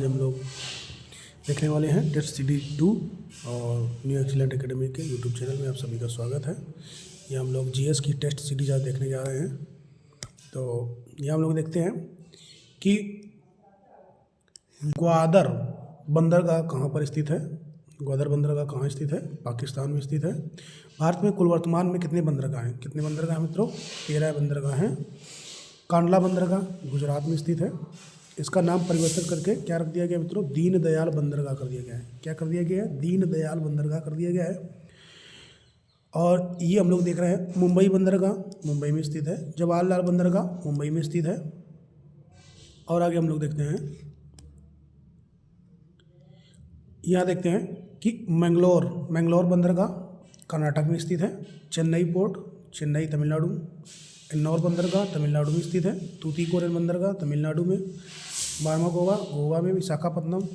आज हम लोग देखने वाले हैं टेस्ट सीरीज 2 और न्यू एक्सीलेंट एकेडमी के यूट्यूब चैनल में आप सभी का स्वागत है। ये हम लोग जीएस की टेस्ट सीरीज आज देखने जा रहे हैं। तो यहाँ हम लोग देखते हैं कि ग्वादर बंदरगाह कहाँ पर स्थित है। ग्वादर बंदरगाह कहाँ स्थित है? पाकिस्तान में स्थित है। भारत में कुल वर्तमान में कितने बंदरगाह हैं? कितने बंदरगाह हैं मित्रों? 13 बंदरगाह हैं। कांडला बंदरगाह गुजरात में स्थित है। इसका नाम परिवर्तन करके क्या रख दिया गया मित्रों? दीनदयाल बंदरगाह कर दिया गया है। क्या कर दिया गया है? दीनदयाल बंदरगाह कर दिया गया है। और ये हम लोग देख रहे हैं मुंबई बंदरगाह मुंबई में स्थित है। जवाहरलाल बंदरगाह मुंबई में स्थित है। और आगे हम लोग देखते हैं, यहाँ देखते हैं कि मैंगलोर बंदरगाह कर्नाटक में स्थित है। चेन्नई पोर्ट चेन्नई तमिलनाडु। इन्नौर बंदरगाह तमिलनाडु में स्थित है। तूतीकोरिन बंदरगाह तमिलनाडु में। बारहवा गोवा में। विशाखापत्तनम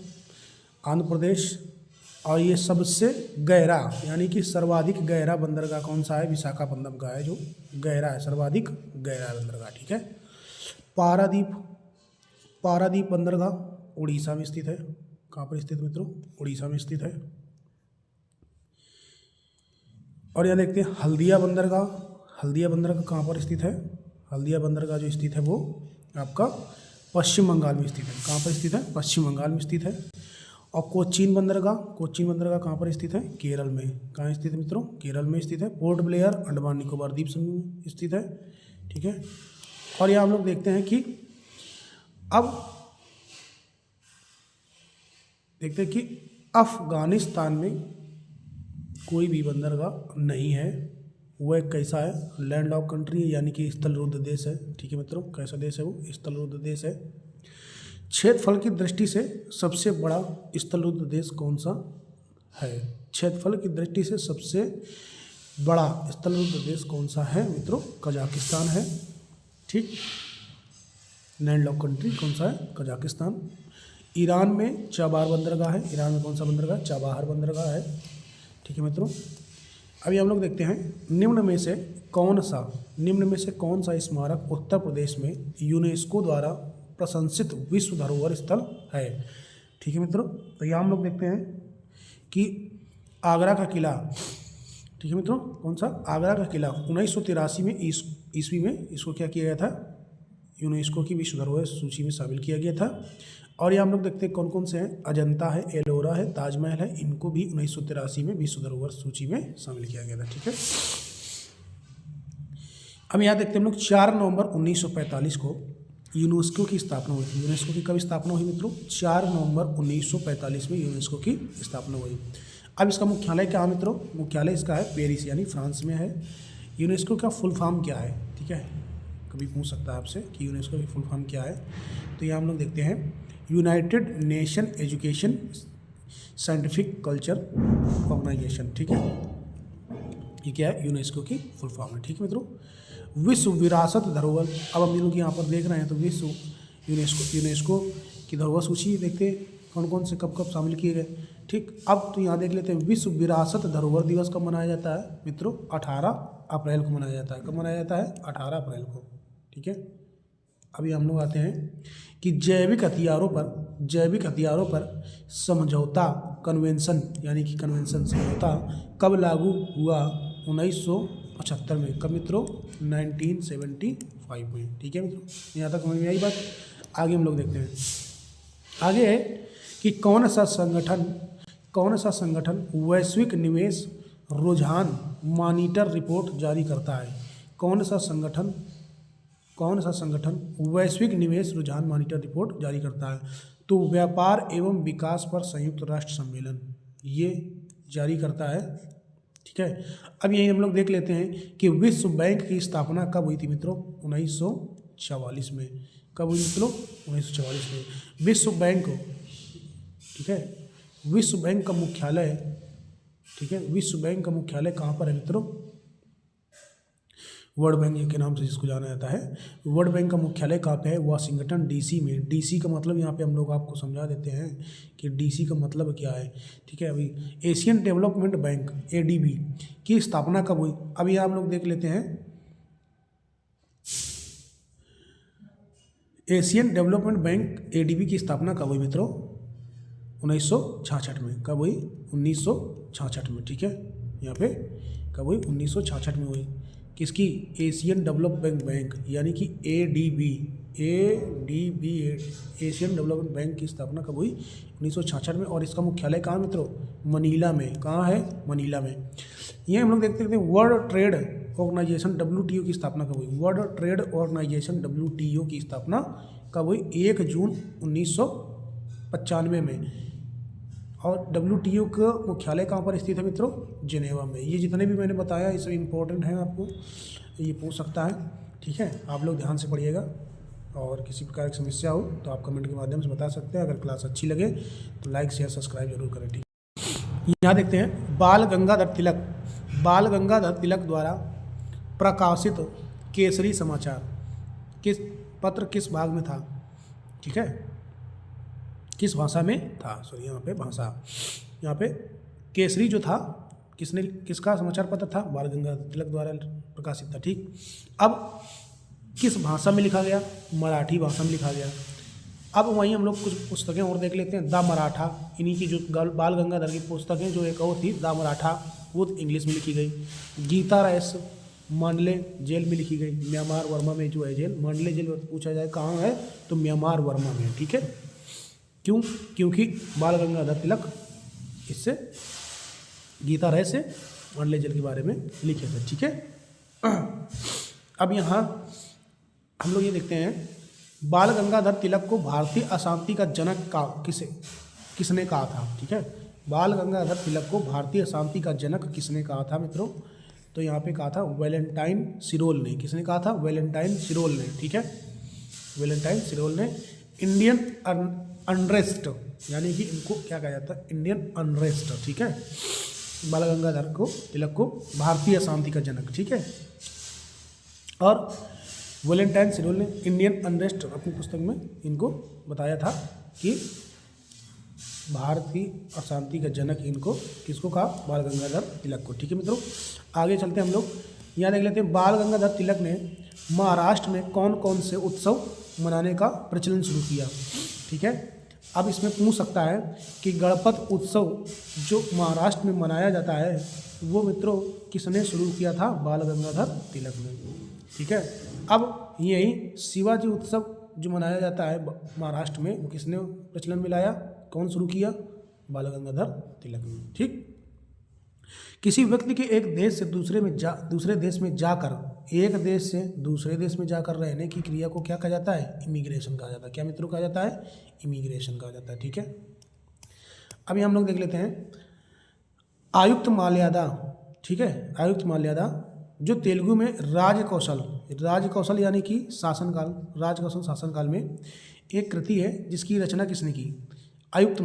आंध्र प्रदेश। और ये सबसे गहरा यानी कि सर्वाधिक गहरा बंदरगाह कौन सा है? विशाखापत्तनम का है, जो गहरा है, सर्वाधिक गहरा बंदरगाह। ठीक है। पारादीप बंदरगाह उड़ीसा में स्थित है। कहाँ पर स्थित मित्रों? उड़ीसा में स्थित है। और यहाँ देखते हैं हल्दिया बंदरगाह कहाँ पर स्थित है? हल्दिया बंदरगाह जो स्थित है वो आपका पश्चिम बंगाल में स्थित है। कहाँ पर स्थित है? पश्चिम बंगाल में स्थित है। और कोचीन बंदरगाह कहाँ पर स्थित है? केरल में। कहाँ स्थित है मित्रों? केरल में स्थित है। पोर्ट ब्लेयर अंडमान निकोबार द्वीप समूह में स्थित है। ठीक है। और यहाँ हम लोग देखते हैं कि अफगानिस्तान में कोई भी बंदरगाह नहीं है। वो एक कैसा है? लैंड लॉक कंट्री है, यानी कि स्थलरुद्ध देश है। ठीक है मित्रों, कैसा देश है वो? स्थलरुद्ध देश है। क्षेत्रफल की दृष्टि से सबसे बड़ा स्थलरुद्ध देश कौन सा है? क्षेत्रफल की दृष्टि से सबसे बड़ा स्थलरुद्ध देश कौन सा है मित्रों? कजाकिस्तान है। ठीक। लैंड लॉक कंट्री कौन सा है? कजाकिस्तान। ईरान में चाबार बंदरगाह है। ईरान में कौन सा बंदरगाह? चाबाहार बंदरगाह है। ठीक है मित्रों। अभी हम लोग देखते हैं निम्न में से कौन सा स्मारक उत्तर प्रदेश में यूनेस्को द्वारा प्रशंसित विश्व धरोहर स्थल है? ठीक है मित्रों। तो यहाँ हम लोग देखते हैं कि आगरा का किला। ठीक है मित्रों, कौन सा? आगरा का किला 1983 में ईस्वी में इसको क्या किया गया था? यूनेस्को की विश्व धरोहर सूची में शामिल किया गया था। और ये हम लोग देखते हैं कौन कौन से हैं। अजंता है, एलोरा है, ताजमहल है। इनको भी 1983 में विश्व धरोहर सूची में शामिल किया गया था। ठीक है। अब यहाँ देखते हैं हम लोग 4 नवंबर 1945 को यूनेस्को की स्थापना हुई थी। यूनेस्को की कब स्थापना हुई मित्रों? 4 नवंबर 1945 में यूनेस्को की स्थापना हुई। अब इसका मुख्यालय क्या है मित्रों? मुख्यालय इसका है पेरिस, यानी फ्रांस में है। यूनेस्को का फुल फॉर्म क्या है? ठीक है, कभी पूछ सकता है आपसे कि यूनेस्को की फुल फॉर्म क्या है। तो यहाँ हम लोग देखते हैं United Nation Education Scientific Culture Organisation. ठीक है, ये क्या है? यूनेस्को की फुल फॉर्म है। ठीक है मित्रों। विश्व विरासत धरोहर, अब हम लोग यहाँ पर देख रहे हैं तो विश्व यूनेस्को की धरोहर सूची देखते हैं कौन कौन से कब शामिल किए गए। ठीक। अब तो यहाँ देख लेते हैं विश्व विरासत धरोहर दिवस कब मनाया जाता है मित्रों? 18 अप्रैल को मनाया जाता है। कब मनाया जाता है? 18 अप्रैल को। ठीक है। अभी हम लोग आते हैं कि जैविक हथियारों पर समझौता कन्वेंशन, यानी कि कन्वेंशन समझौता कब लागू हुआ? 1975 में। कब मित्रों? 1975 में। ठीक है मित्रों, यहाँ तक समझ में आई बात। आगे हम लोग देखते हैं, आगे है कि कौन सा संगठन वैश्विक निवेश रुझान मॉनिटर रिपोर्ट जारी करता है? कौन सा संगठन वैश्विक निवेश रुझान मॉनिटर रिपोर्ट जारी करता है? तो व्यापार एवं विकास पर संयुक्त राष्ट्र सम्मेलन ये जारी करता है। ठीक है। अब यही हम लोग देख लेते हैं कि विश्व बैंक की स्थापना कब हुई थी मित्रों? 1944 में। कब हुई मित्रों? 1944 में। विश्व बैंक, ठीक है, विश्व बैंक का मुख्यालय, ठीक है, विश्व बैंक का मुख्यालय कहाँ पर है मित्रों? वर्ल्ड बैंक के नाम से जिसको जाना जाता है। वर्ल्ड बैंक का मुख्यालय कहाँ पे है? वाशिंगटन डीसी में। डीसी का मतलब यहाँ पे हम लोग आपको समझा देते हैं कि डीसी का मतलब क्या है। ठीक है। अभी एशियन डेवलपमेंट बैंक एडीबी की स्थापना कब हुई? अभी हम लोग देख लेते हैं एशियन डेवलपमेंट बैंक एडीबी की स्थापना कब हुई मित्रों? 1966 में। कब हुई? 1966 में, ठीक है। यहाँ पे कब हुई? 1966 में हुई। किसकी? एशियन डेवलपमेंट बैंक यानी कि ADB एशियन डेवलपमेंट बैंक की स्थापना कब हुई? 1966 में। और इसका मुख्यालय कहाँ मित्रों? मनीला में। कहाँ है? मनीला में। ये हम लोग देखते हैं वर्ल्ड ट्रेड ऑर्गेनाइजेशन WTO की स्थापना कब हुई? वर्ल्ड ट्रेड ऑर्गेनाइजेशन WTO की स्थापना कब हुई? 1 जून 1995 में। और WTO का मुख्यालय कहाँ पर स्थित है मित्रों? जिनेवा में। ये जितने भी मैंने बताया ये सब इम्पोर्टेंट हैं, आपको ये पूछ सकता है, ठीक है। आप लोग ध्यान से पढ़िएगा और किसी प्रकार की समस्या हो तो आप कमेंट के माध्यम से बता सकते हैं। अगर क्लास अच्छी लगे तो लाइक शेयर सब्सक्राइब जरूर करें, ठीक है। यहाँ देखते हैं बाल गंगाधर तिलक द्वारा प्रकाशित केसरी समाचार किस पत्र किस भाग में था, ठीक है, किस भाषा में था? सॉरी यहाँ पे भाषा, यहाँ पे केसरी जो था किसका समाचार पत्र था? बाल गंगाधर तिलक द्वारा प्रकाशित था, ठीक। अब किस भाषा में लिखा गया? मराठी भाषा में लिखा गया। अब वहीं हम लोग कुछ पुस्तकें और देख लेते हैं। द मराठा, इन्हीं की जो बाल गंगाधर की पुस्तकें जो एक और थी द मराठा, वो इंग्लिश में लिखी गई। गीता राइस मांडले जेल में लिखी गई। म्यांमार वर्मा में जो है जेल, मांडले जेल पूछा जाए कहाँ है तो म्यांमार वर्मा में, ठीक है। क्यों? क्योंकि बाल गंगाधर तिलक इससे गीता राय से मांडले जेल के बारे में लिखे थे, ठीक है। अब यहाँ हम लोग ये देखते हैं बाल गंगाधर तिलक को भारतीय अशांति का जनक का किसने कहा था, ठीक है। बाल गंगाधर तिलक को भारतीय अशांति का जनक किसने कहा था मित्रों? तो यहाँ पे कहा था वैलेंटाइन सिरोल ने। किसने कहा था? वैलेंटाइन सिरोल ने, ठीक है। वैलेंटाइन सिरोल ने। इंडियन अनरेस्ट यानी कि इनको क्या कहा जाता है? इंडियन अनरेस्ट, ठीक है। बाल गंगाधर तिलक को भारतीय अशांति का जनक, ठीक है। और वैलेंटाइन सिरोल ने इंडियन अनरेस्ट अपनी पुस्तक में इनको बताया था कि भारतीय अशांति का जनक इनको किसको कहा? बाल गंगाधर तिलक को, ठीक है मित्रों। आगे चलते हैं हम लोग, यहाँ देख लेते हैं बाल गंगाधर तिलक ने महाराष्ट्र में कौन कौन से उत्सव मनाने का प्रचलन शुरू किया, ठीक है। अब इसमें पूछ सकता है कि गणपत उत्सव जो महाराष्ट्र में मनाया जाता है वो मित्रों किसने शुरू किया था? बाल गंगाधर तिलक ने, ठीक है। अब यही शिवाजी उत्सव जो मनाया जाता है महाराष्ट्र में वो किसने प्रचलन में लाया? कौन शुरू किया? बाल गंगाधर तिलक ने, ठीक। किसी व्यक्ति के एक देश से दूसरे देश में जाकर एक देश से दूसरे देश में जाकर रहने की क्रिया को क्या कहा जाता है? इमिग्रेशन कहा जाता है। क्या मित्रों कहा जाता है? इमिग्रेशन कहा जाता है, ठीक है। अभी हम लोग देख लेते हैं आयुक्त माल्यादा, ठीक है। आयुक्त माल्यादा जो तेलुगु में राजकौशल यानी कि राजकौशल शासनकाल में एक कृति है जिसकी रचना किसने की? आयुक्त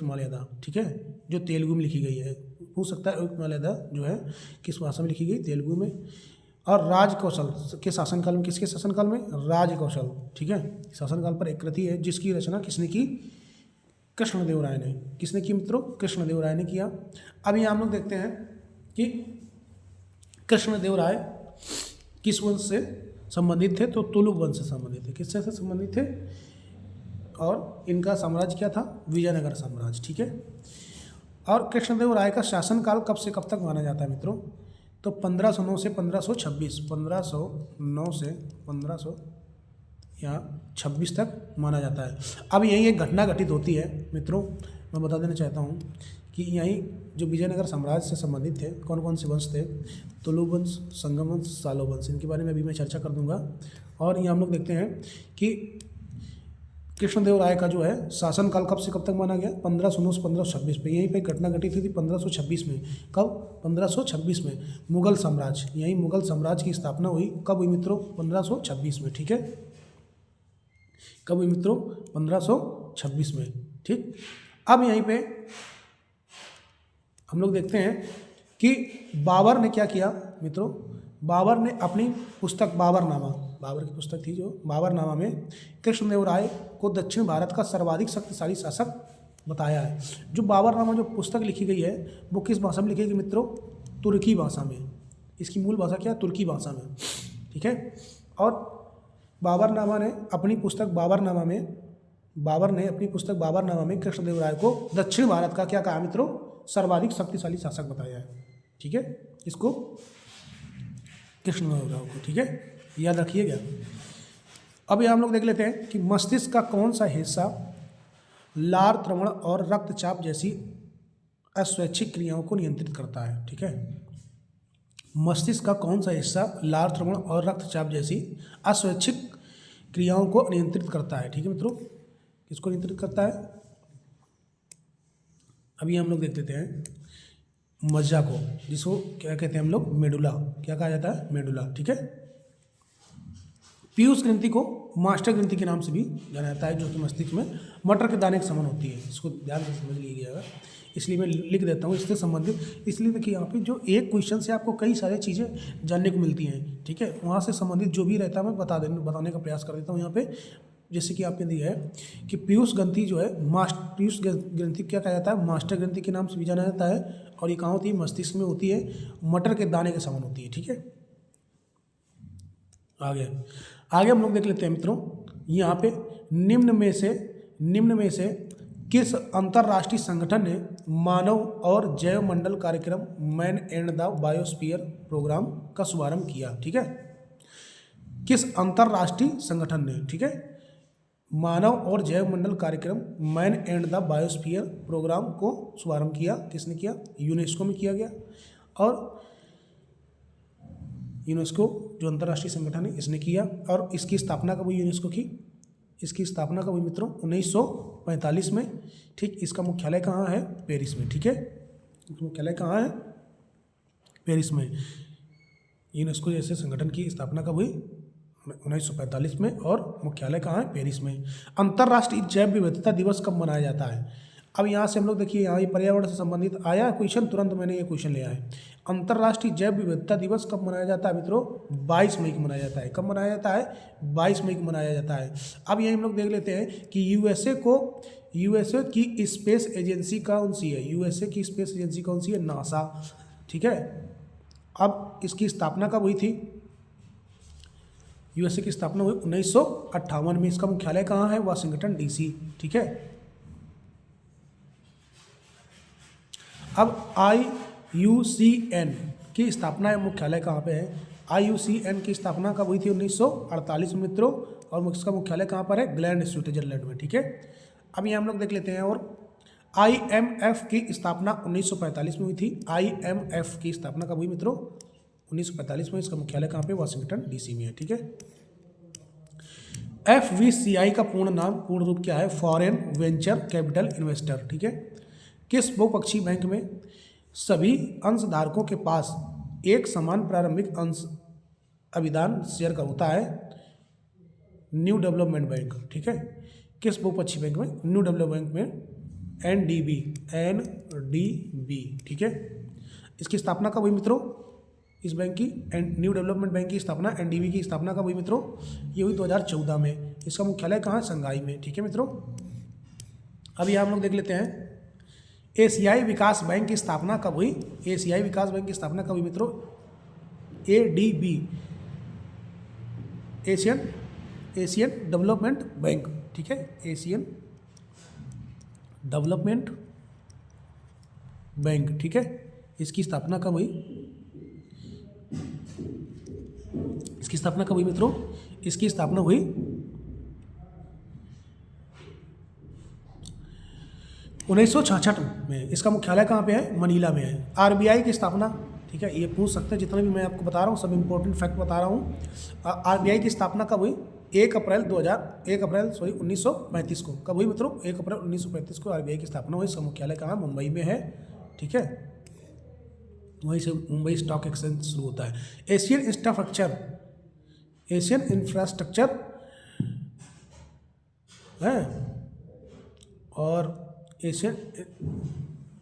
माल्यादा, ठीक है, जो तेलुगु में लिखी गई है। हो सकता है आयुक्त माल्यादा जो है किस भाषा में लिखी गई? तेलुगु में। और राजकौशल के शासनकाल में, किसके शासनकाल में? राजकौशल, ठीक है, शासनकाल पर एक कृति है जिसकी रचना किसने की? कृष्णदेव राय ने। किसने की मित्रों? कृष्णदेव राय ने किया। अब यहाँ हम लोग देखते हैं कि कृष्णदेव राय किस वंश से संबंधित थे? तो तुलुक वंश से संबंधित थे। किससे से संबंधित थे? और इनका साम्राज्य क्या था? विजयनगर साम्राज्य, ठीक है। और कृष्णदेव राय का शासनकाल कब से कब तक माना जाता है मित्रों? तो 1509 से 1526, 1509 से 1526 तक माना जाता है। अब यही एक घटना घटित होती है मित्रों, मैं बता देना चाहता हूँ कि यहीं जो विजयनगर साम्राज्य से संबंधित थे कौन कौन से वंश थे? तुलुक वंश, संगम वंश, सालो वंश, इनके बारे में अभी मैं चर्चा कर दूंगा। और यहाँ हम लोग देखते हैं कि कृष्णदेव राय का जो है शासनकाल कब से कब तक माना गया? 1509 से 1526 पे। यहीं पे घटना घटित हुई थी 1526 में। कब? 1526 में। मुगल साम्राज्य, यहीं मुगल साम्राज्य की स्थापना हुई। कब हुई मित्रों? 1526 में, ठीक है। कब हुई मित्रों? 1526 में, ठीक। अब यहीं पे हम लोग देखते हैं कि बाबर ने क्या किया मित्रों? बाबर ने अपनी पुस्तक बाबर की पुस्तक थी जो बाबरनामा में कृष्णदेव राय को दक्षिण भारत का सर्वाधिक शक्तिशाली शासक बताया है। जो बाबरनामा जो पुस्तक लिखी गई है वो किस भाषा में लिखी गई मित्रों? तुर्की भाषा में। इसकी मूल भाषा क्या है? तुर्की भाषा में, ठीक है। और बाबरनामा ने अपनी पुस्तक बाबरनामा में बाबर ने अपनी पुस्तक बाबरनामा में कृष्णदेवराय को दक्षिण भारत का क्या कहा मित्रों, सर्वाधिक शक्तिशाली शासक बताया है। ठीक है, इसको कृष्णदेवराय को। ठीक है, याद रखिएगा। अब यहाँ हम लोग देख लेते हैं कि मस्तिष्क का कौन सा हिस्सा लार त्रवण और रक्तचाप जैसी अस्वैच्छिक क्रियाओं को नियंत्रित करता है। ठीक है, मस्तिष्क का कौन सा हिस्सा लार त्रवण और रक्तचाप जैसी अस्वैच्छिक क्रियाओं को नियंत्रित करता है। ठीक है मित्रों, किसको नियंत्रित करता है? अभी हम लोग देख लेते हैं मज्जा को, जिसको क्या कहते हैं हम लोग, मेडुला। क्या कहा जाता है? मेडुला। ठीक है, पीयूष ग्रंथि को मास्टर ग्रंथि के नाम से भी जाना जाता है, जो कि मस्तिष्क में मटर के दाने के समान होती है। इसको ध्यान से समझ लीजिएगा, इसलिए मैं लिख देता हूँ इससे संबंधित। इसलिए देखिए यहाँ पे जो एक क्वेश्चन से आपको कई सारी चीज़ें जानने को मिलती हैं। ठीक है, वहाँ से संबंधित जो भी रहता है मैं बताने का प्रयास कर देता हूँ यहाँ पे। जैसे कि आपने दिया है कि पीयूष ग्रंथि जो है पीयूष ग्रंथि क्या कहा जाता है? मास्टर ग्रंथि के नाम से भी जाना जाता है। और ये कहाँ होती है? मस्तिष्क में होती है, मटर के दाने के समान होती है। ठीक है, आगे हम लोग देख लेते हैं मित्रों, यहाँ पे निम्न में से किस अंतर्राष्ट्रीय संगठन ने मानव और जैव मंडल कार्यक्रम man and the biosphere programme का शुभारंभ किया? ठीक है, किस अंतर्राष्ट्रीय संगठन ने, ठीक है, मानव और जैव मंडल कार्यक्रम man and the biosphere programme को शुभारंभ किया? किसने किया? यूनेस्को में किया गया। और यूनेस्को जो अंतर्राष्ट्रीय संगठन है इसने किया। और इसकी स्थापना कब हुई यूनेस्को की? इसकी स्थापना कब हुई मित्रों? 1945 में। ठीक, इसका मुख्यालय कहाँ है? पेरिस में। ठीक है, मुख्यालय कहाँ है? पेरिस में। यूनेस्को जैसे संगठन की स्थापना कब हुई? 1945 में। और मुख्यालय कहाँ है? पेरिस में। अंतर्राष्ट्रीय जैव विविधता दिवस कब मनाया जाता है? अब यहाँ से हम लोग देखिए, यहाँ ये पर्यावरण से संबंधित आया क्वेश्चन, तुरंत मैंने ये क्वेश्चन लिया है। अंतर्राष्ट्रीय जैव विविधता दिवस कब मनाया जाता है मित्रों? 22 मई को मनाया जाता है। कब मनाया जाता है? 22 मई को मनाया जाता है। अब यही हम लोग देख लेते हैं कि यूएसए की स्पेस एजेंसी कौन सी है? यूएसए की स्पेस एजेंसी कौन सी है? नासा। ठीक है, अब इसकी स्थापना कब हुई थी? यूएसए की स्थापना हुई 1958 में। इसका मुख्यालय कहाँ है? Washington DC. ठीक है, अब IUCN की स्थापना मुख्यालय कहाँ पे है? IUCN की स्थापना कब हुई थी? 1948 में मित्रों। और इसका मुख्यालय कहाँ पर है? ग्लैंड स्विट्जरलैंड में। ठीक है, अब ये हम लोग देख लेते हैं। और IMF की स्थापना 1945 में हुई थी। IMF की स्थापना कब हुई मित्रों? 1945 में। इसका मुख्यालय कहाँ पे? वाशिंगटन डीसी में है। ठीक है, FVCI का पूर्ण रूप क्या है? Foreign venture capital investor. ठीक है, किस बहुपक्षीय बैंक में सभी अंशधारकों के पास एक समान प्रारंभिक अंश अभिदान शेयर का होता है? New development bank. ठीक है, किस बहुपक्षीय बैंक में? न्यू डेवलपमेंट बैंक में NDB। ठीक है, इसकी स्थापना कब हुई मित्रों? इस बैंक की न्यू डेवलपमेंट बैंक की स्थापना, NDB की स्थापना कब हुई मित्रों? ये हुई 2014 में। इसका मुख्यालय कहाँ है? शंघाई में। ठीक है मित्रों, अब यहाँ हम लोग देख लेते हैं एशियाई विकास बैंक की स्थापना कब हुई? एशियाई विकास बैंक की स्थापना कब हुई मित्रों? ADB, Asian development bank. ठीक है, एशियन डेवलपमेंट बैंक। ठीक है, इसकी स्थापना कब हुई? इसकी स्थापना कब हुई मित्रों? इसकी स्थापना हुई 1966 में। इसका मुख्यालय कहाँ पे है? मनीला में है। RBI की स्थापना, ठीक है, ये पूछ सकते हैं, जितने भी मैं आपको बता रहा हूँ सब इंपॉर्टेंट फैक्ट बता रहा हूँ। RBI की स्थापना कब हुई? 1 अप्रैल 1935 को। कब हुई मित्रों? 1 अप्रैल 1935 को RBI की स्थापना हुई। इसका मुख्यालय कहाँ? मुंबई में है। ठीक है, वहीं से मुंबई स्टॉक एक्सचेंज शुरू होता है। एशियन इंफ्रास्ट्रक्चर है और एशियन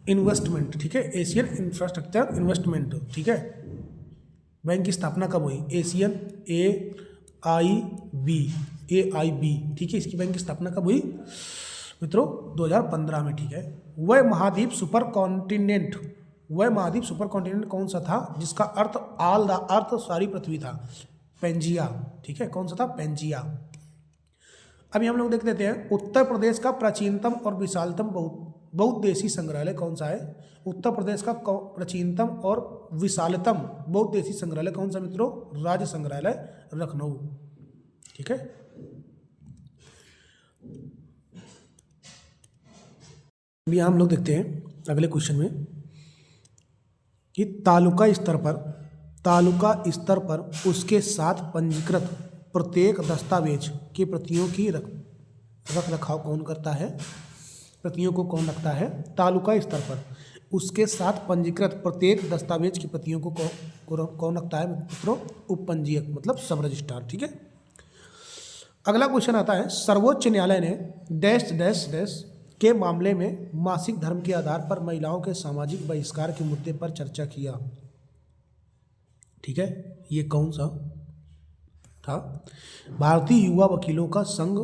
इन्वेस्टमेंट। ठीक है, एशियन इंफ्रास्ट्रक्चर इन्वेस्टमेंट। ठीक है, बैंक की स्थापना कब हुई? Asian AIB। ठीक है, इसकी बैंक की स्थापना कब हुई मित्रों? 2015 में। ठीक है, वह महाद्वीप सुपर कॉन्टिनेंट कौन सा था जिसका अर्थ ऑल द अर्थ सारी पृथ्वी था? पेंजिया। ठीक है, कौन सा था? पेंजिया। अभी हम लोग देख लेते हैं उत्तर प्रदेश का प्राचीनतम और विशालतम बहुउद्देशीय संग्रहालय कौन सा है। उत्तर प्रदेश का प्राचीनतम और विशालतम बहुउद्देशीय संग्रहालय कौन सा मित्रों? राज्य संग्रहालय लखनऊ। ठीक है। अभी हम लोग देखते हैं अगले क्वेश्चन में कि तालुका स्तर पर उसके साथ पंजीकृत प्रत्येक दस्तावेज की प्रतियों की रख रखाव कौन करता है? प्रतियों को कौन रखता है? तालुका स्तर पर उसके साथ पंजीकृत प्रत्येक दस्तावेज की प्रतियों को कौन रखता है मित्रों? उपपंजीयक, मतलब सब रजिस्ट्रार। ठीक है। अगला क्वेश्चन आता है सर्वोच्च न्यायालय ने डैश डैश डैश के मामले में मासिक धर्म के आधार पर महिलाओं के सामाजिक बहिष्कार के मुद्दे पर चर्चा किया। ठीक है। ये कौन सा था? भारतीय युवा वकीलों का संघ,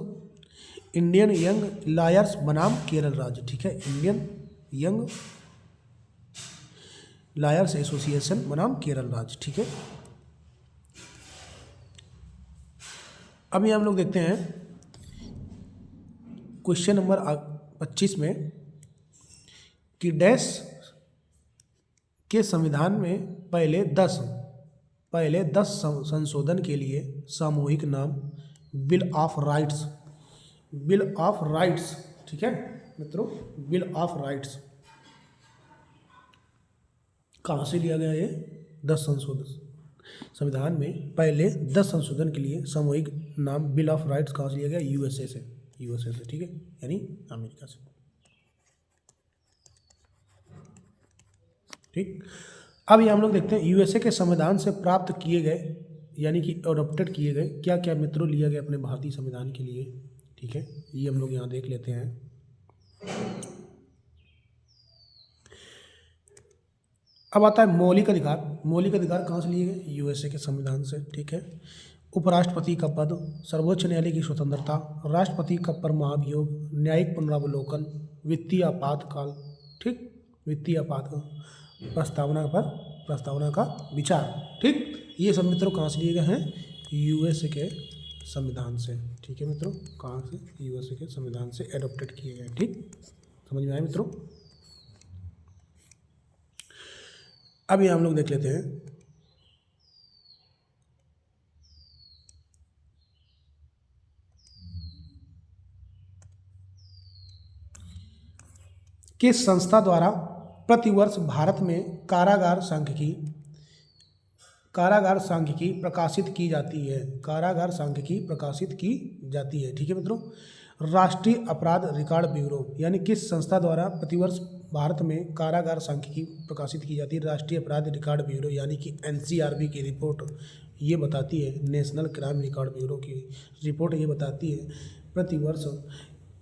इंडियन यंग लॉयर्स बनाम केरल राज्य। ठीक है। इंडियन यंग लॉयर्स एसोसिएशन बनाम केरल राज्य। ठीक है। अभी हम लोग देखते हैं क्वेश्चन नंबर 25 में कि डैश के संविधान में पहले 10 संशोधन के लिए सामूहिक नाम बिल ऑफ राइट्स। ठीक है मित्रों, बिल ऑफ राइट्स कहाँ से लिया गया? ये 10 संशोधन, संविधान में पहले 10 संशोधन के लिए सामूहिक नाम बिल ऑफ राइट्स कहाँ से लिया गया? यूएसए से। ठीक है, यानी अमेरिका से। ठीक। अब ये हम लोग देखते हैं यूएसए के संविधान से प्राप्त किए गए यानी कि अडॉप्टेड किए गए क्या क्या मित्रों लिया गया अपने भारतीय संविधान के लिए। ठीक है, ये हम लोग यहाँ देख लेते हैं। अब आता है मौलिक अधिकार। मौलिक अधिकार कहाँ से लिए गए? यूएसए के संविधान से। ठीक है। उपराष्ट्रपति का पद, सर्वोच्च न्यायालय की स्वतंत्रता, राष्ट्रपति का पर महाभियोग, न्यायिक पुनरावलोकन, वित्तीय आपातकाल। ठीक, वित्तीय आपातकाल, प्रस्तावना का विचार। ठीक, ये सब मित्रों कहाँ से लिए गए हैं? यूएसए के संविधान से। ठीक है मित्रों, कहाँ से? यूएसए के संविधान से एडॉप्टेड किए गए। ठीक, समझ में आए मित्रों? अभी हम लोग देख लेते हैं किस संस्था द्वारा प्रतिवर्ष भारत में कारागार सांख्यिकी प्रकाशित की जाती है। कारागार सांख्यिकी प्रकाशित की जाती है। ठीक है मित्रों, राष्ट्रीय अपराध रिकॉर्ड ब्यूरो, यानी किस संस्था द्वारा प्रतिवर्ष भारत में कारागार सांख्यिकी प्रकाशित की जाती है? राष्ट्रीय अपराध रिकॉर्ड ब्यूरो, यानी कि एनसीआरबी की रिपोर्ट ये बताती है, नेशनल क्राइम रिकॉर्ड ब्यूरो की रिपोर्ट ये बताती है प्रतिवर्ष।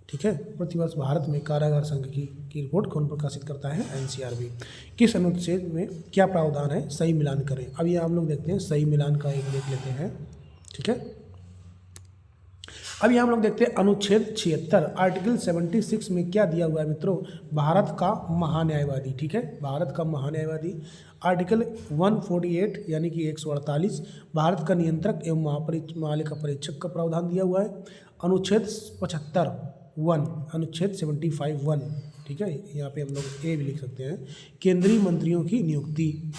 ठीक है, प्रतिवर्ष भारत में कारागार सांख्यिकी की रिपोर्ट कौन प्रकाशित करता है? एनसीआरबी। किस अनुच्छेद में क्या प्रावधान है? सही मिलान करें। अब ये हम लोग देखते हैं सही मिलान का एक देख लेते हैं। ठीक है, अभी हम लोग देखते हैं अनुच्छेद 76 आर्टिकल 76 में क्या दिया हुआ है मित्रों? भारत का महान्यायवादी। ठीक है, भारत का महान्यायवादी। आर्टिकल 148 यानी कि 148 भारत का नियंत्रक एवं महापालिका परीक्षक का प्रावधान दिया हुआ है। अनुच्छेद 75(1) ठीक है, यहाँ पे हम लोग ए भी लिख सकते हैं। केंद्रीय मंत्रियों की नियुक्ति।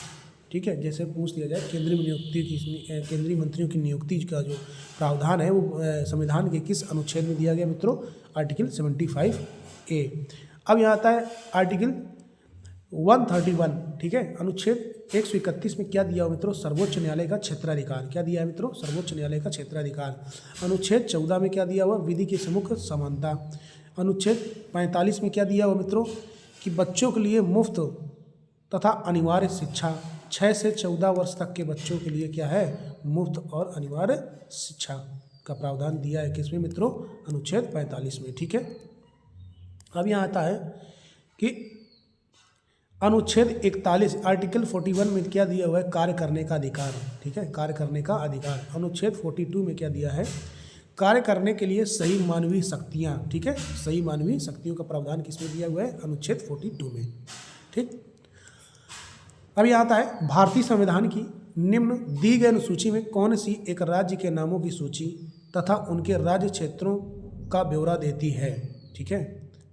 ठीक है, जैसे पूछ लिया जाए केंद्रीय मंत्रियों की नियुक्ति का जो प्रावधान है वो संविधान के किस अनुच्छेद में दिया गया मित्रों? Article 75(a). अब यहाँ आता है आर्टिकल 131। ठीक है, अनुच्छेद 131 में क्या दिया हो मित्रों? सर्वोच्च न्यायालय का क्षेत्राधिकार। क्या दिया है मित्रों? सर्वोच्च न्यायालय का क्षेत्राधिकार। अनुच्छेद 14 में क्या दिया हुआ? विधि की सम्मुख समानता। अनुच्छेद 45 में क्या दिया हुआ मित्रों? कि बच्चों के लिए मुफ्त तथा अनिवार्य शिक्षा। 6 से 14 वर्ष तक के बच्चों के लिए क्या है? मुफ्त और अनिवार्य शिक्षा का प्रावधान दिया है किसमें मित्रों? अनुच्छेद 45 में। ठीक है, अब यहाँ आता है कि अनुच्छेद 41 आर्टिकल 41 में क्या दिया हुआ है? कार्य करने का अधिकार। ठीक है, कार्य करने का अधिकार। अनुच्छेद 42 में क्या दिया है? कार्य करने के लिए सही मानवीय शक्तियाँ। ठीक है, सही मानवीय शक्तियों का प्रावधान किसमें दिया हुआ है? अनुच्छेद 42 में। ठीक, अब यहाँ आता है भारतीय संविधान की निम्न दी गई अनुसूची में कौन सी एक राज्य के नामों की सूची तथा उनके राज्य क्षेत्रों का ब्यौरा देती है, ठीक है,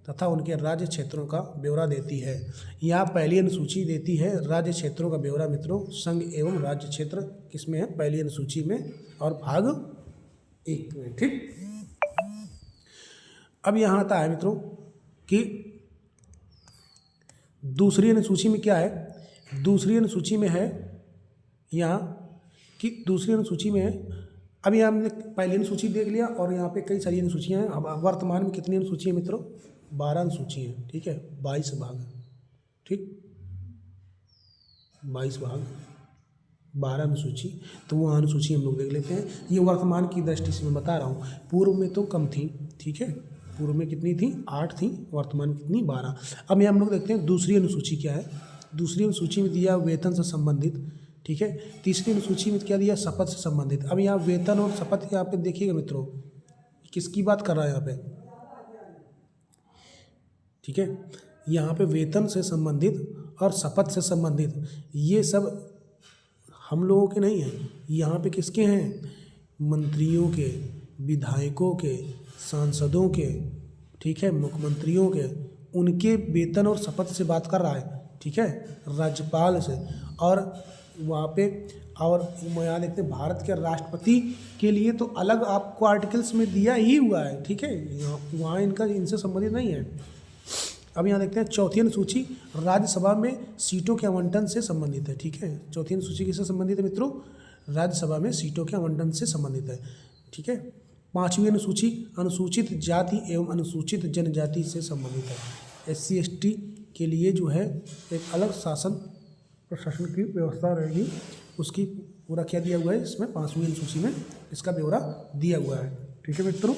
तथा उनके राज्य क्षेत्रों का ब्यौरा देती है। यहाँ पहली अनुसूची देती है राज्य क्षेत्रों का ब्यौरा मित्रों, संघ एवं राज्य क्षेत्र किसमें है, पहली अनुसूची में और भाग 1 में, ठीक। अब यहाँ आता है मित्रों कि दूसरी अनुसूची में क्या है, दूसरी अनुसूची में है यहाँ कि दूसरी अनुसूची में है, अब यहाँ हमने पहली अनुसूची देख लिया और यहाँ पे कई सारी अनुसूचियाँ हैं। अब वर्तमान में कितनी अनुसूची है मित्रों, 12 अनुसूची है, ठीक है, 22 भाग, ठीक, 22 भाग 12 अनुसूची। तो वो अनुसूची हम लोग देख लेते हैं। ये वर्तमान की दृष्टि से मैं बता रहा हूँ, पूर्व में तो कम थी, ठीक है, पूर्व में कितनी थी, 8 थी, वर्तमान में कितनी, 12। अब यहाँ हम लोग देखते हैं दूसरी अनुसूची क्या है। दूसरी अनुसूची में दिया वेतन से संबंधित, ठीक है। तीसरी अनुसूची में क्या दिया, शपथ से संबंधित। अब यहाँ वेतन और शपथ यहाँ पे देखिएगा मित्रों, किसकी बात कर रहा है यहाँ पे, ठीक है, यहाँ पे वेतन से संबंधित और शपथ से संबंधित, ये सब हम लोगों के नहीं हैं, यहाँ पे किसके हैं, मंत्रियों के, विधायकों के, सांसदों के, ठीक है, मुख्यमंत्रियों के, उनके वेतन और शपथ से बात कर रहा है, ठीक है, राज्यपाल से। और वहाँ पे और यहाँ देखते हैं भारत के राष्ट्रपति के लिए तो अलग आपको आर्टिकल्स में दिया ही हुआ है, ठीक है, वहाँ इनका इनसे संबंधित नहीं है। अब यहाँ देखते हैं चौथी अनुसूची राज्यसभा में सीटों के आवंटन से संबंधित है, ठीक है। चौथी अनुसूची किससे संबंधित है मित्रों, राज्यसभा में सीटों के आवंटन से संबंधित है, ठीक है। पाँचवीं अनुसूची अनुसूचित जाति एवं अनुसूचित जनजाति से संबंधित है। SC ST के लिए जो है एक अलग शासन प्रशासन की व्यवस्था रहेगी, उसकी पूरा क्या दिया हुआ है इसमें, 5वीं अनुसूची में इसका ब्यौरा दिया हुआ है, ठीक है मित्रों।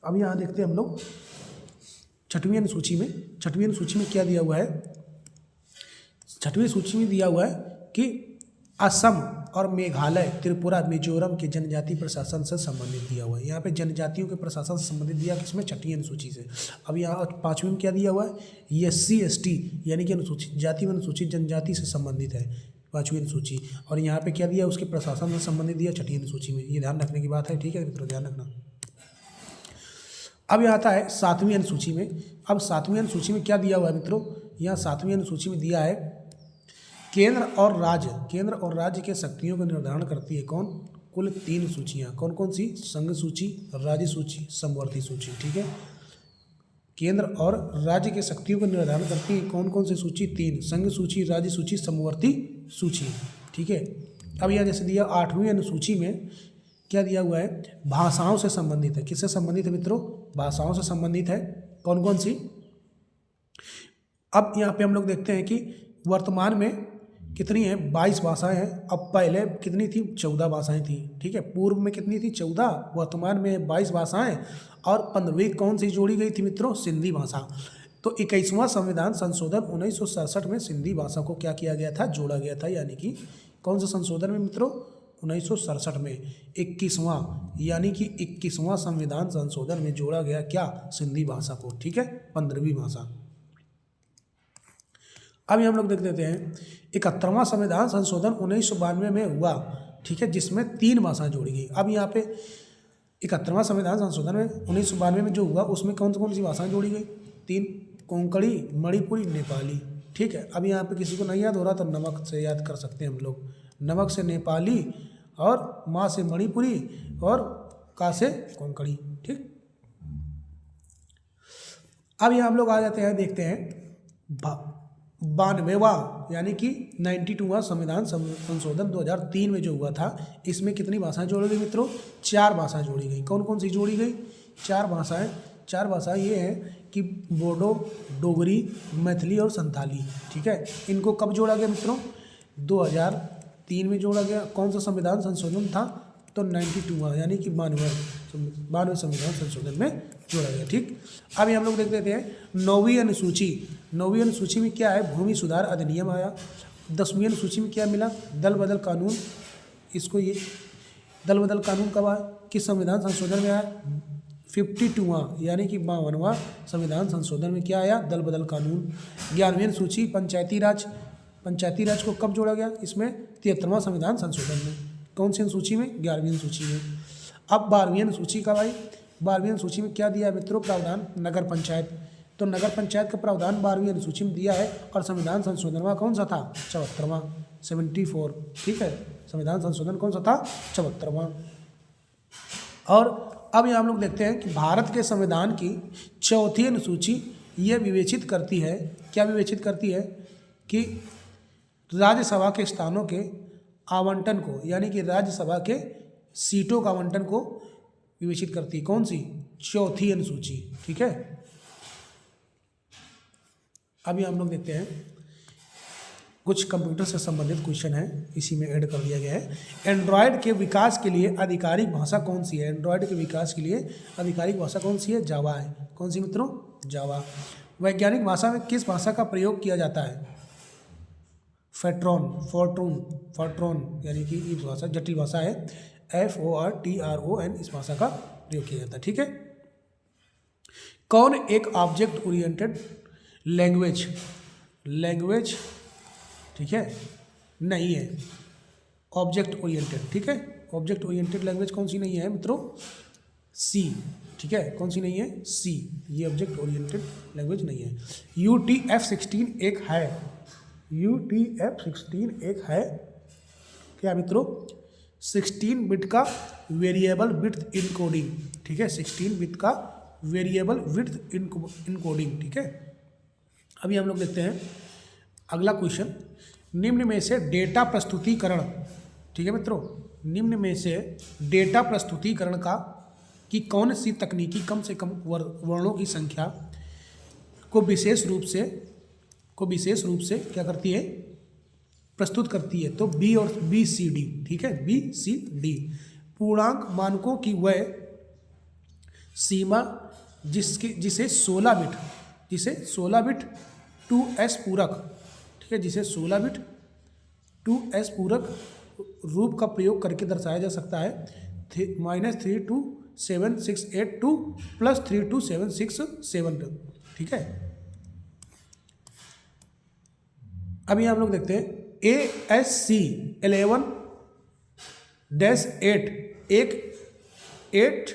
अब यहाँ देखते हैं हम लोग छठवीं अनुसूची में। छठवीं अनुसूची में क्या दिया हुआ है, छठवीं सूची में दिया हुआ है कि असम और मेघालय, त्रिपुरा, मिजोरम के जनजाति प्रशासन से संबंधित दिया हुआ है। यहाँ पे जनजातियों के प्रशासन से संबंधित दिया किसमें, छठी अनुसूची से। अब यहाँ 5वीं में क्या दिया हुआ है, SC ST यानी कि अनुसूचित जाति व अनुसूचित जनजाति से संबंधित है 5वीं अनुसूची। और यहाँ पे क्या दिया, उसके प्रशासन से संबंधित दिया छठी अनुसूची में। ये ध्यान रखने की बात है, ठीक है मित्रों, ध्यान रखना। अब यहाँ आता है 7वीं अनुसूची में। अब 7वीं अनुसूची में क्या दिया हुआ है मित्रों, यहाँ 7वीं अनुसूची में दिया है केंद्र और राज्य के शक्तियों का निर्धारण करती है कौन, कुल 3 सूचियाँ। कौन कौन सी, संघ सूची, राज्य सूची, समवर्ती सूची, ठीक है। केंद्र और राज्य के शक्तियों का निर्धारण करती है कौन कौन सी सूची, 3, संघ सूची, राज्य सूची, समवर्ती सूची, ठीक है। अब यहाँ जैसे दिया 8वीं अनुसूची में क्या दिया हुआ है, भाषाओं से संबंधित है। किससे संबंधित है मित्रों, भाषाओं से संबंधित है। कौन कौन सी, अब यहाँ पे हम लोग देखते हैं कि वर्तमान में कितनी है, 22 भाषाएं हैं। अब पहले कितनी थी, 14 भाषाएं थी, ठीक है। पूर्व में कितनी थी, 14, वर्तमान में 22 भाषाएं। और 15वीं कौन सी जोड़ी गई थी मित्रों, सिंधी भाषा। तो 21वां संविधान संशोधन 1967 में सिंधी भाषा को क्या किया गया था, जोड़ा गया था। यानी कि कौन सा संशोधन में मित्रों, 1967 में 21वां, यानी कि 21वां संविधान संशोधन में जोड़ा गया क्या, सिंधी भाषा को, ठीक है, 15वीं भाषा। अभी हम लोग देख लेते हैं 71वां संविधान संशोधन 1992 में हुआ, ठीक है, जिसमें 3 भाषाएं जोड़ी गई। अब यहाँ पे 71वां संविधान संशोधन में 1992 में जो हुआ उसमें कौन कौन सी भाषाएं जोड़ी गई, 3, कोंकणी, मणिपुरी, नेपाली, ठीक है। अब यहाँ पे किसी को नहीं याद हो रहा तो नमक से याद कर सकते हैं हम लोग, नमक से नेपाली और माँ से मणिपुरी और का से कोंकणी, ठीक। अब यहाँ हम लोग आ जाते हैं, देखते हैं 92वां यानी कि 92वां संविधान संशोधन 2003 में जो हुआ था, इसमें कितनी भाषाएं जोड़ी गई मित्रों, 4 भाषाएं जोड़ी गई। कौन कौन सी जोड़ी गई, 4 भाषाएं। 4 भाषाएं ये हैं कि बोडो, डोगरी, मैथिली और संथाली, ठीक है। इनको कब जोड़ा गया मित्रों, 2003 में जोड़ा गया। कौन सा संविधान संशोधन था, तो 92वां यानी कि 92वें संविधान संशोधन में जोड़ा गया, ठीक। अभी हम लोग देख लेते हैं 9वीं अनुसूची। 9वीं अनुसूची में क्या है, भूमि सुधार अधिनियम आया। 10वीं अनुसूची में क्या मिला, दल बदल कानून। इसको ये दल बदल कानून कब आया, किस संविधान संशोधन में आया, 52वां यानी कि 52वां संविधान संशोधन में क्या आया, दल बदल कानून। 11वीं अनुसूची पंचायती राज। पंचायती राज को कब जोड़ा गया, इसमें 73वां संविधान संशोधन में। कौन सी अनुसूची में, 11वीं अनुसूची में। अब 12वीं अनुसूची कब आई, 12वीं अनुसूची में क्या दिया है मित्रों? प्रावधान नगर पंचायत। तो नगर पंचायत का प्रावधान 12वीं अनुसूची में दिया है और संविधान संशोधनवा कौन सा था? 74वां, 74। ठीक है, संविधान संशोधन कौन सा था? 74वां। और अब यहाँ हम लोग देखते हैं कि भारत के संविधान की चौथी अनुसूची ये विवेचित करती है, क्या विवेचित करती है? कि राज्यसभा के स्थानों के आवंटन को, यानी कि राज्यसभा के सीटों का आवंटन को विवेचित करती है। कौन सी? चौथी अनुसूची। ठीक है, अभी हम लोग देखते हैं कुछ कंप्यूटर से संबंधित क्वेश्चन है, इसी में ऐड कर दिया गया है। एंड्रॉयड के विकास के लिए आधिकारिक भाषा कौन सी है? एंड्रॉयड के विकास के लिए आधिकारिक भाषा कौन सी है? जावा है। कौन सी मित्रों? जावा। वैज्ञानिक भाषा में किस भाषा का प्रयोग किया जाता है? फोर्ट्रॉन, यानी कि ये भाषा जटिल भाषा है, FORTRON, इस भाषा का प्रयोग किया जाता है। ठीक है, कौन एक ऑब्जेक्ट ओरिएंटेड लैंग्वेज ठीक है नहीं है? Object oriented. ठीक है, ऑब्जेक्ट ओरिएंटेड लैंग्वेज कौन सी नहीं है मित्रों? सी। ठीक है, कौन सी नहीं है? सी। ये ऑब्जेक्ट ओरिएंटेड लैंग्वेज नहीं है। UTF-16 एक है। UTF-16 एक है क्या मित्रों? 16 बिट का वेरिएबल विड्थ इनकोडिंग। ठीक है, 16 बिट का वेरिएबल विड्थ इनकोडिंग। ठीक है, अभी हम लोग देखते हैं अगला क्वेश्चन। निम्न में से डेटा प्रस्तुतिकरण, ठीक है मित्रों, निम्न में से डेटा प्रस्तुतिकरण की कौन सी तकनीकी कम से कम वर्णों की संख्या को विशेष रूप से क्या करती है? प्रस्तुत करती है? तो B और BCD। ठीक है, BCD। पूर्णांक मानकों की वह सीमा जिसे 16 बिट 2S पूरक, ठीक है, जिसे 16 बिट 2S पूरक रूप का प्रयोग करके दर्शाया जा सकता है। -32768 प्लस 32767। ठीक है, अभी हम लोग देखते हैं ASC 11-8 एक 8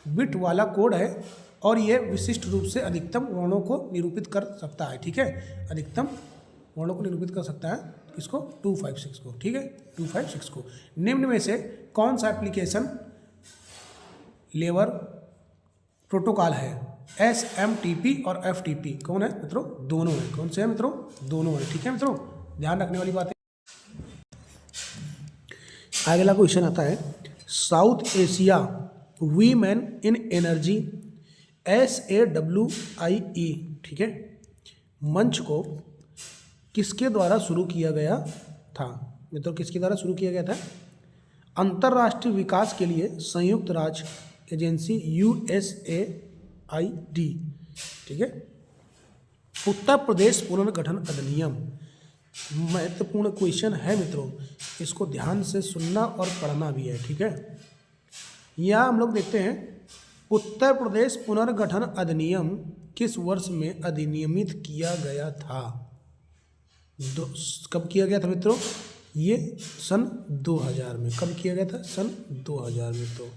बिट वाला कोड है और यह विशिष्ट रूप से अधिकतम वर्णों को निरूपित कर सकता है। ठीक है, अधिकतम वर्णों को निरूपित कर सकता है इसको 256 को। ठीक है, 256 को। निम्न में से कौन सा एप्लीकेशन लेवर प्रोटोकॉल है? SMTP और FTP कौन है मित्रों? दोनों है। कौन से है मित्रों? दोनों है। ठीक है मित्रों, ध्यान रखने वाली बात है। अगला क्वेश्चन आता है, साउथ एशिया वीमेन इन एनर्जी SAWIE, ठीक है, मंच को किसके द्वारा शुरू किया गया था मित्रों? किसके द्वारा शुरू किया गया था? अंतर्राष्ट्रीय विकास के लिए संयुक्त राज्य एजेंसी USAID। ठीक है, उत्तर प्रदेश पुनर्गठन अधिनियम महत्वपूर्ण क्वेश्चन है मित्रों, इसको ध्यान से सुनना और पढ़ना भी है। ठीक है, यहाँ हम लोग देखते हैं उत्तर प्रदेश पुनर्गठन अधिनियम किस वर्ष में अधिनियमित किया गया था? कब किया गया था मित्रों? ये सन 2000 में। कब किया गया था? सन 2000 में। तो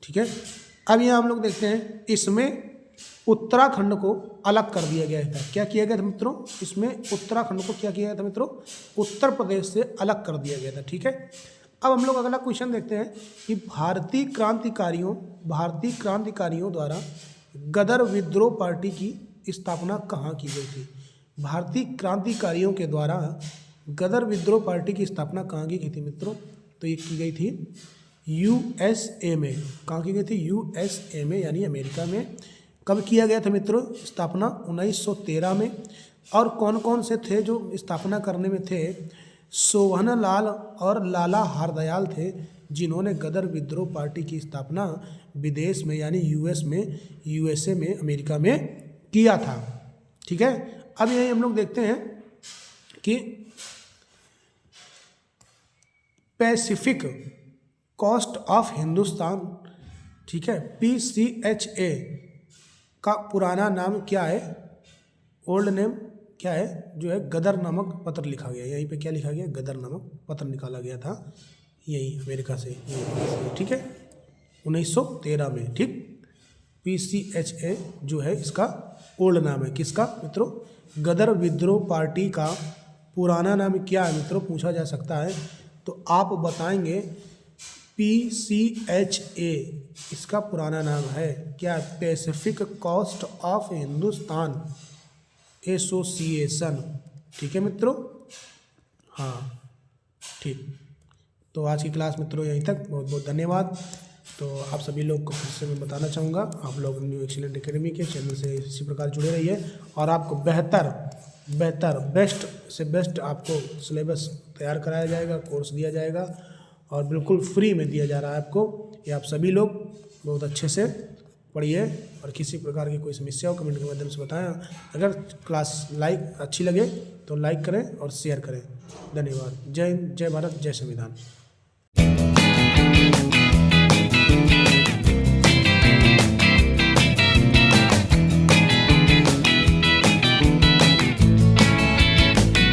ठीक है, अब यहाँ हम लोग देखते हैं इसमें उत्तराखंड को अलग कर दिया गया था। क्या किया गया था मित्रों? इसमें उत्तराखंड को क्या किया गया था मित्रों? उत्तर प्रदेश से अलग कर दिया गया था। ठीक है, अब हम लोग अगला क्वेश्चन देखते हैं कि भारतीय क्रांतिकारियों द्वारा गदर विद्रोह पार्टी की स्थापना कहाँ की गई थी? भारतीय क्रांतिकारियों के द्वारा गदर विद्रोह पार्टी की स्थापना कहाँ की गई थी मित्रों? तो ये की गई थी USA में। कहाँ की गई थी? USA में, यानी अमेरिका में। कब किया गया था मित्रों स्थापना? 1913 में। और कौन कौन से थे जो स्थापना करने में थे? सोहनलाल और लाला हरदयाल थे, जिन्होंने गदर विद्रोह पार्टी की स्थापना विदेश में, यानी USA में, अमेरिका में किया था। ठीक है, अब यही हम लोग देखते हैं कि पैसिफिक कोस्ट ऑफ हिंदुस्तान, ठीक है, PCHA का पुराना नाम क्या है? ओल्ड नेम क्या है? जो है गदर नामक पत्र लिखा गया। यहीं पे क्या लिखा गया? गदर नामक पत्र निकाला गया था, यही अमेरिका से। ठीक है, 1913 में। ठीक, PCHA जो है इसका ओल्ड नाम है। किसका मित्रों? गदर विद्रोह पार्टी का पुराना नाम क्या है मित्रों, पूछा जा सकता है। तो आप बताएंगे PCHA इसका पुराना नाम है क्या? Pacific Coast of Hindustan association. ठीक है मित्रों, हाँ ठीक। तो आज की क्लास मित्रों यहीं तक। बहुत बहुत धन्यवाद। तो आप सभी लोग को फिर से मैं बताना चाहूँगा, आप लोग न्यू एक्सीलेंट एकेडमी के चैनल से इसी प्रकार जुड़े रहिए और आपको बेहतर बेस्ट से बेस्ट आपको सिलेबस तैयार कराया जाएगा, कोर्स दिया जाएगा और बिल्कुल फ्री में दिया जा रहा है आपको। ये आप सभी लोग बहुत अच्छे से पढ़िए और किसी प्रकार की कोई समस्या हो कमेंट के माध्यम से बताएं। अगर क्लास अच्छी लगे तो लाइक करें और शेयर करें। धन्यवाद। जय हिंद, जय भारत, जय संविधान।